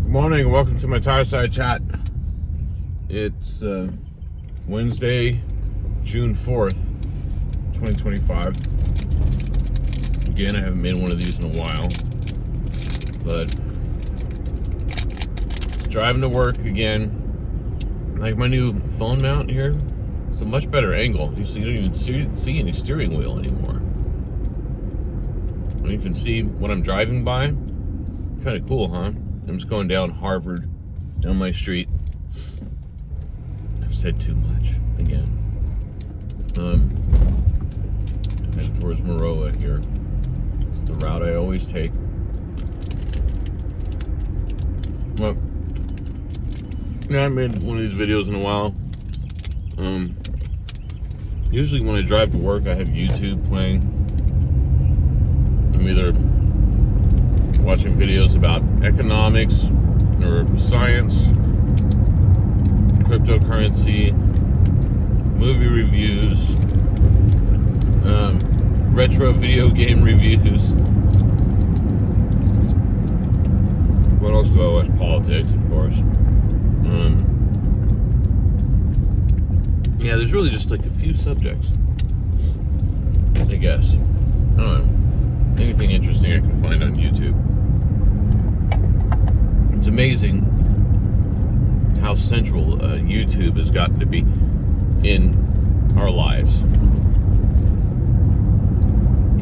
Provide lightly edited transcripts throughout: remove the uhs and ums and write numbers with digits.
Morning, welcome to my Tireside Chat. It's Wednesday, June 4th, 2025. Again, I haven't made one of these in a while, but driving to work again. Like my new phone mount here, it's a much better angle. So you don't even see any steering wheel anymore. And you can see what I'm driving by. Kind of cool, huh? I'm just going down Harvard, down my street. I've said too much again. Heading towards Maroa here. It's the route I always take. Well, I haven't made one of these videos in a while. Usually when I drive to work, I have YouTube playing. I'm either watching videos about economics or science, cryptocurrency, movie reviews, retro video game reviews. What else do I watch? Politics, of course. Yeah, there's really just like a few subjects, I guess. I don't know. Anything interesting I can find on YouTube. It's amazing how central YouTube has gotten to be in our lives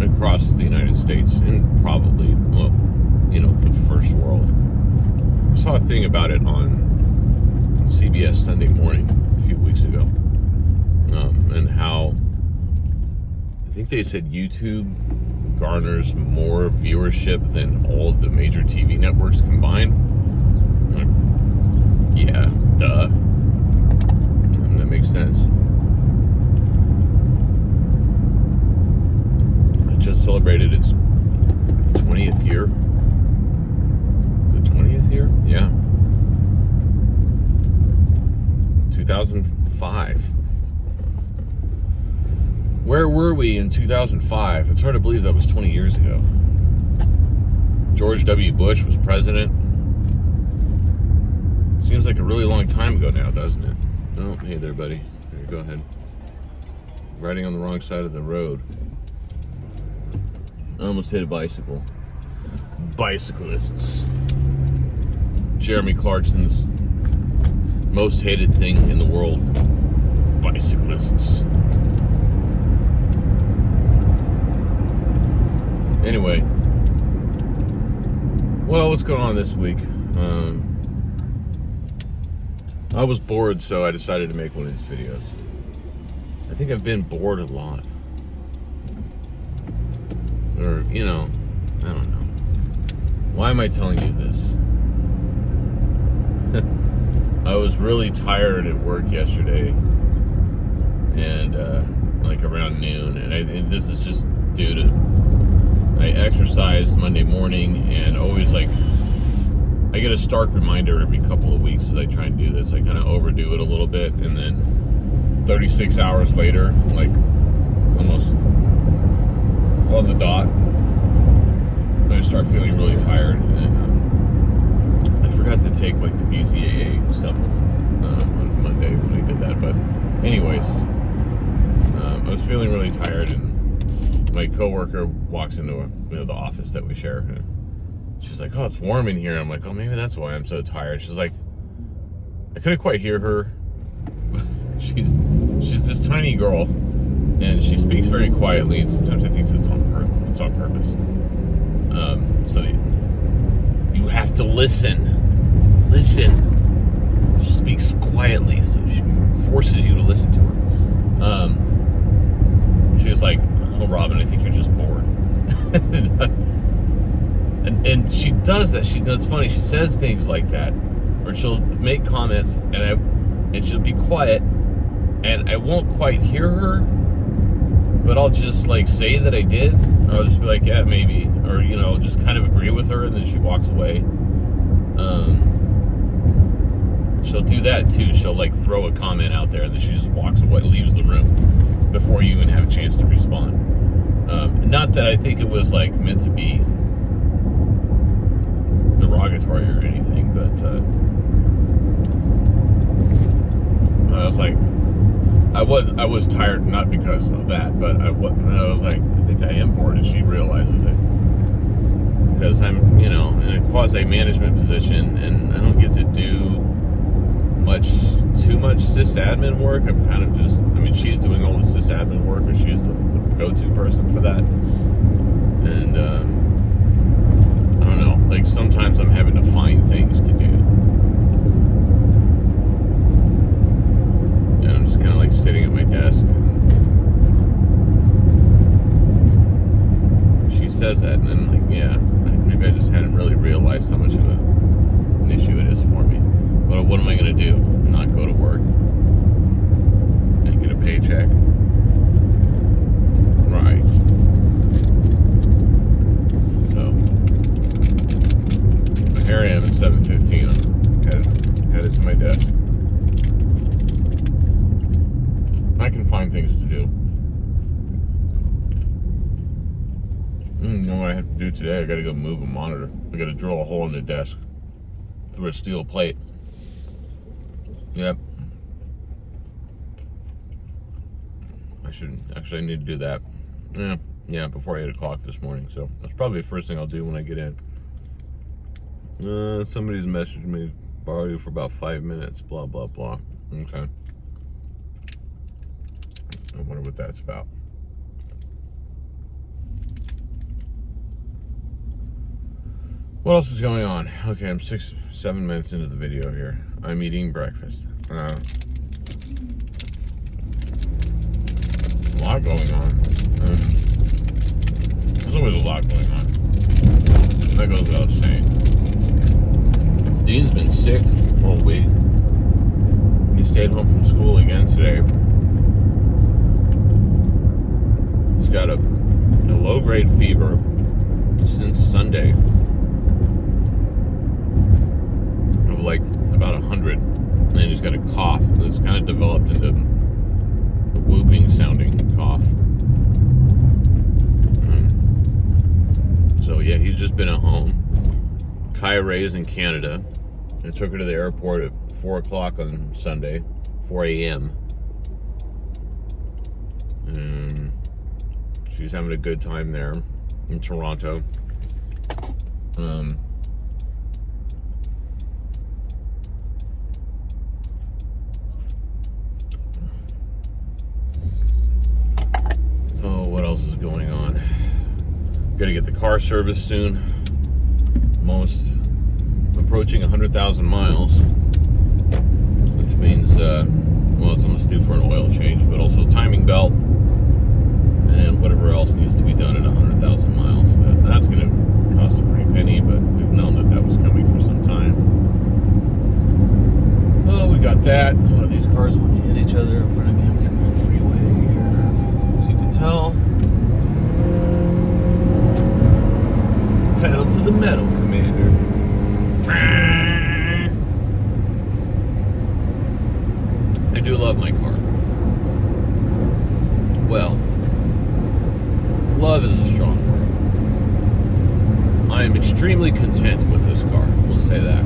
across the United States and probably, well, you know, the first world. I saw a thing about it on CBS Sunday Morning a few weeks ago, and how I think they said YouTube garners more viewership than all of the major TV networks combined. Yeah, duh. That makes sense. It just celebrated its 20th year. The 20th year? Yeah. 2005. Where were we in 2005? It's hard to believe that was 20 years ago. George W. Bush was president. Seems like a really long time ago now, doesn't it? Oh, hey there, buddy. Here, go ahead. Riding on the wrong side of the road. I almost hit a bicycle. Bicyclists. Jeremy Clarkson's most hated thing in the world. Bicyclists. Anyway. Well, what's going on this week? I was bored, so I decided to make one of these videos. I think I've been bored a lot. Or, you know, I don't know. Why am I telling you this? I was really tired at work yesterday. And, like around noon. And this is just due to... I exercised Monday morning and always like... I get a stark reminder every couple of weeks as I try and do this. I kind of overdo it a little bit, and then 36 hours later, like almost on the dot, I start feeling really tired. And I forgot to take like the BCAA supplements on Monday when I did that. But anyways, I was feeling really tired, and my coworker walks into the office that we share. And she's like, "Oh, it's warm in here." I'm like, "Oh, maybe that's why I'm so tired." She's like, I couldn't quite hear her. She's this tiny girl, and she speaks very quietly, and sometimes I think it's on purpose. So you have to listen. She speaks quietly, so she forces you to listen to her. She was like, "Oh, Robin, I think you're just bored." And she does that. It's funny. She says things like that, or she'll make comments, and she'll be quiet, and I won't quite hear her, but I'll just like say that I did, or I'll just be like, "Yeah, maybe," or you know, just kind of agree with her, and then she walks away. She'll do that too. She'll like throw a comment out there, and then she just walks away, leaves the room before you even have a chance to respond. Not that I think it was like meant to be derogatory or anything, but was tired, not because of that, but I was like, I think I am bored, and she realizes it. Because I'm, in a quasi-management position, and I don't get to do too much sysadmin work. I'm kind of just, she's doing all the sysadmin work, or she's the go-to person for that. And, I don't know, like sometimes I'm having to find things to do. And I'm just kind of like sitting at my desk. And she says that, and I'm like, yeah, maybe I just hadn't really realized how much of an issue it is for me. But what am I going to do? Not go to work and get a paycheck? Right. So, here I am at 7:15. I'm headed to my desk. I can find things to do. You know what I have to do today? I got to go move a monitor. I got to drill a hole in the desk through a steel plate. Yep. I need to do that. Yeah, before 8 o'clock this morning. So that's probably the first thing I'll do when I get in. Somebody's messaged me, borrow you for about 5 minutes, blah, blah, blah. Okay. I wonder what that's about. What else is going on? Okay, I'm 7 minutes into the video here. I'm eating breakfast. A lot going on. There's always a lot going on. That goes without saying. Dean's been sick all week. He stayed home from school again today. He's got a low-grade fever since Sunday of like about 100, and then he's got a cough that's kind of developed into a whooping sounding cough. So yeah, he's just been at home. Kaya Ray's in Canada. I took her to the airport at 4 o'clock on Sunday, 4 a.m. And she's having a good time there in Toronto. What else is going on? Gotta get the car serviced soon. I'm almost approaching 100,000 miles, which means, it's almost due for an oil change, but also timing belt and whatever else needs to be done at 100,000 miles. But that's gonna cost a pretty penny, but we've known that was coming for some time. Oh, we got that. One of these cars want to hit each other in front of me. I'm getting on the freeway here, as you can tell. Pedal to the metal, Commander. I do love my car. Well, love is a strong word. I am extremely content with this car. We'll say that.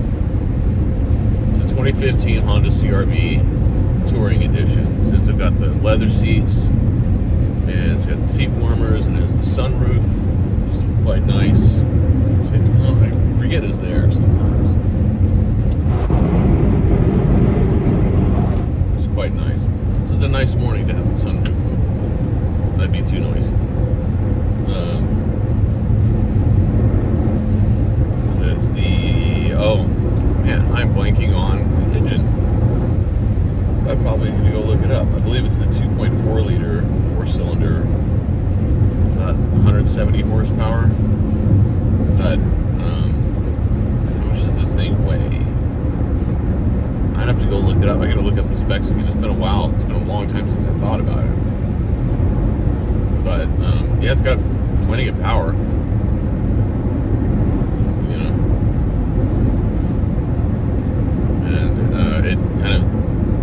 It's a 2015 Honda CR-V Touring Edition. Since it's got the leather seats, and it's got the seat warmers, and it has the sunroof, which is quite nice. I forget it's there sometimes. It's quite nice. This is a nice morning to have the sunroof on. That'd be too noisy. I'm blanking on the engine. I probably need to go look it up. I believe it's the 2.4 liter 4-cylinder, 170 horsepower. But how much does this thing weigh? I'd have to go look it up. I gotta look up the specs again. It's been a while. It's been a long time since I thought about it. But yeah, it's got plenty of power. It kind of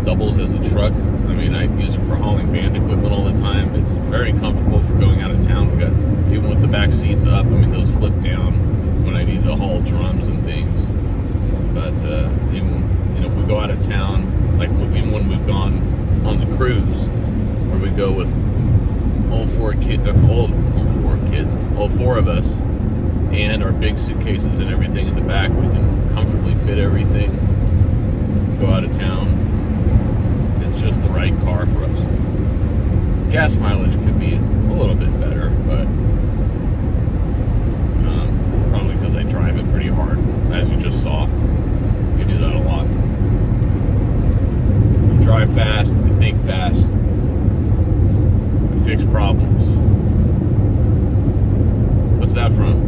doubles as a truck. I use it for hauling band equipment all the time. It's very comfortable for going out of town. We got, even with the back seats up, those flip down when I need to haul drums and things. But even if we go out of town, like even when we've gone on the cruise, where we go with all four of us, and our big suitcases and everything in the back. We can comfortably fit everything, go out of town. It's just the right car for us. Gas mileage could be a little bit better, but probably because I drive it pretty hard, as you just saw. We do that a lot. We drive fast, we think fast, we fix problems. What's that from?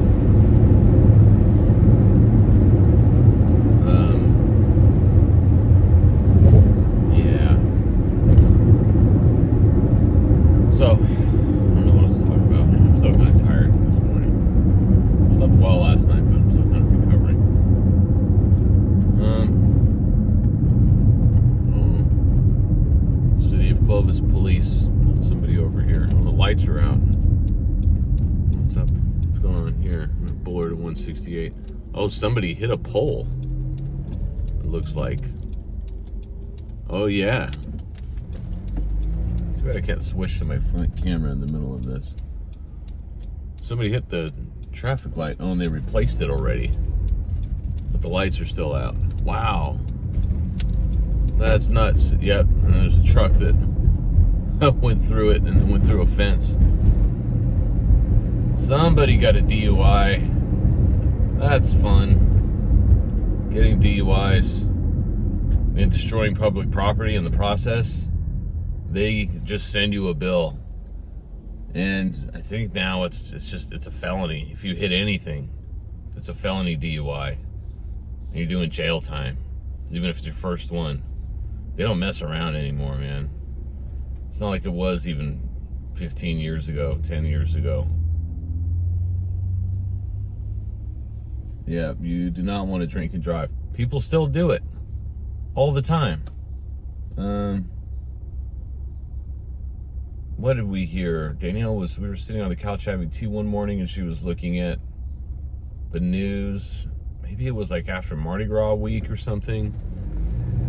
So, I don't know what else to talk about. I'm still kind of tired this morning. Slept well last night, but I'm still kind of recovering. City of Clovis police pulled somebody over here. Oh, the lights are out. What's up? What's going on here? Bullard at 168. Oh, somebody hit a pole. It looks like. Oh, yeah. Too bad I can't switch to my front camera in the middle of this. Somebody hit the traffic light. Oh, and they replaced it already. But the lights are still out. Wow. That's nuts. Yep. And there's a truck that went through it and then went through a fence. Somebody got a DUI. That's fun. Getting DUIs and destroying public property in the process. They just send you a bill, and I think now it's a felony. If you hit anything, it's a felony DUI, and you're doing jail time, even if it's your first one. They don't mess around anymore, man. It's not like it was even 15 years ago, 10 years ago. Yeah, you do not want to drink and drive. People still do it all the time. What did we hear? We were sitting on the couch having tea one morning, and she was looking at the news. Maybe it was like after Mardi Gras week or something,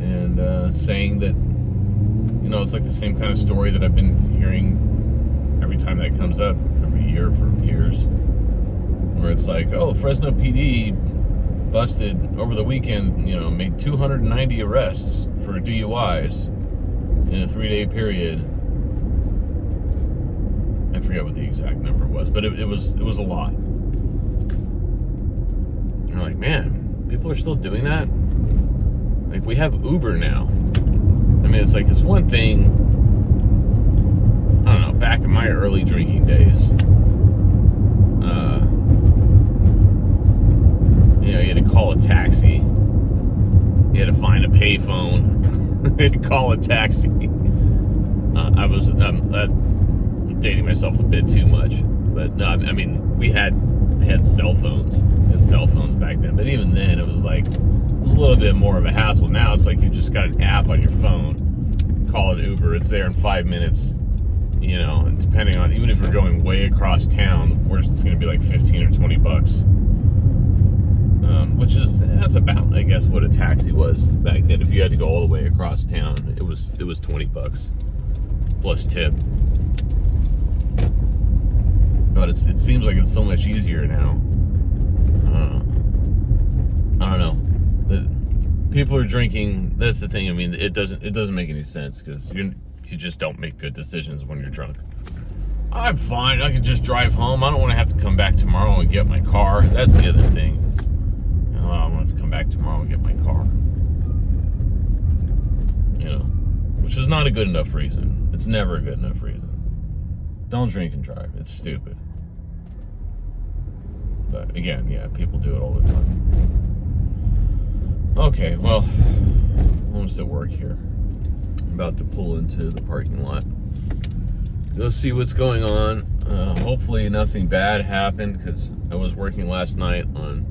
and saying that, it's like the same kind of story that I've been hearing every time that comes up every year for years, where it's like, oh, Fresno PD busted over the weekend, made 290 arrests for DUIs in a 3-day period. I forget what the exact number was, but it was a lot. And you're like, man, people are still doing that? Like, we have Uber now. I mean, it's like this one thing, I don't know, back in my early drinking days, you had to call a taxi. You had to find a payphone. You had to call a taxi. I'm dating myself a bit too much, but no, I mean, I had cell phones. I had cell phones back then, but even then it was a little bit more of a hassle. Now it's like you just got an app on your phone, call it Uber, it's there in 5 minutes, and depending on, even if you're going way across town, where's it's going to be like 15 or 20 bucks, that's about, I guess, what a taxi was back then. If you had to go all the way across town, it was 20 bucks plus tip. But it seems like it's so much easier now. I don't know. People are drinking. That's the thing. I mean, it doesn't make any sense, because you just don't make good decisions when you're drunk. I'm fine. I can just drive home. I don't want to have to come back tomorrow and get my car. That's the other thing. I want to come back tomorrow and get my car. Which is not a good enough reason. It's never a good enough reason. Don't drink and drive. It's stupid. But again, yeah, people do it all the time. Okay, well, almost at work here. I'm about to pull into the parking lot. Go see what's going on. Hopefully nothing bad happened, because I was working last night on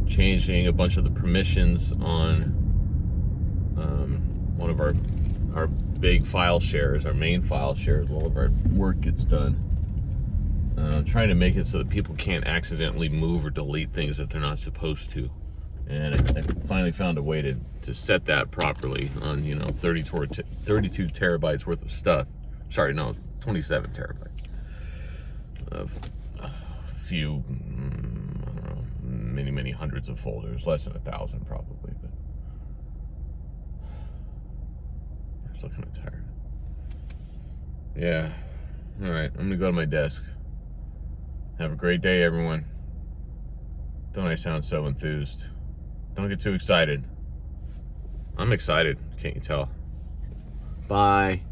changing a bunch of the permissions on one of our big file shares, our main file shares, all of our work gets done. Trying to make it so that people can't accidentally move or delete things that they're not supposed to. And I finally found a way to set that properly on, 32 terabytes worth of stuff. Sorry, no, 27 terabytes of a few, I don't know, many hundreds of folders, less than 1,000 probably, but I'm still kind of tired. Yeah. All right, I'm gonna go to my desk. Have a great day, everyone. Don't I sound so enthused? Don't get too excited. I'm excited, can't you tell? Bye.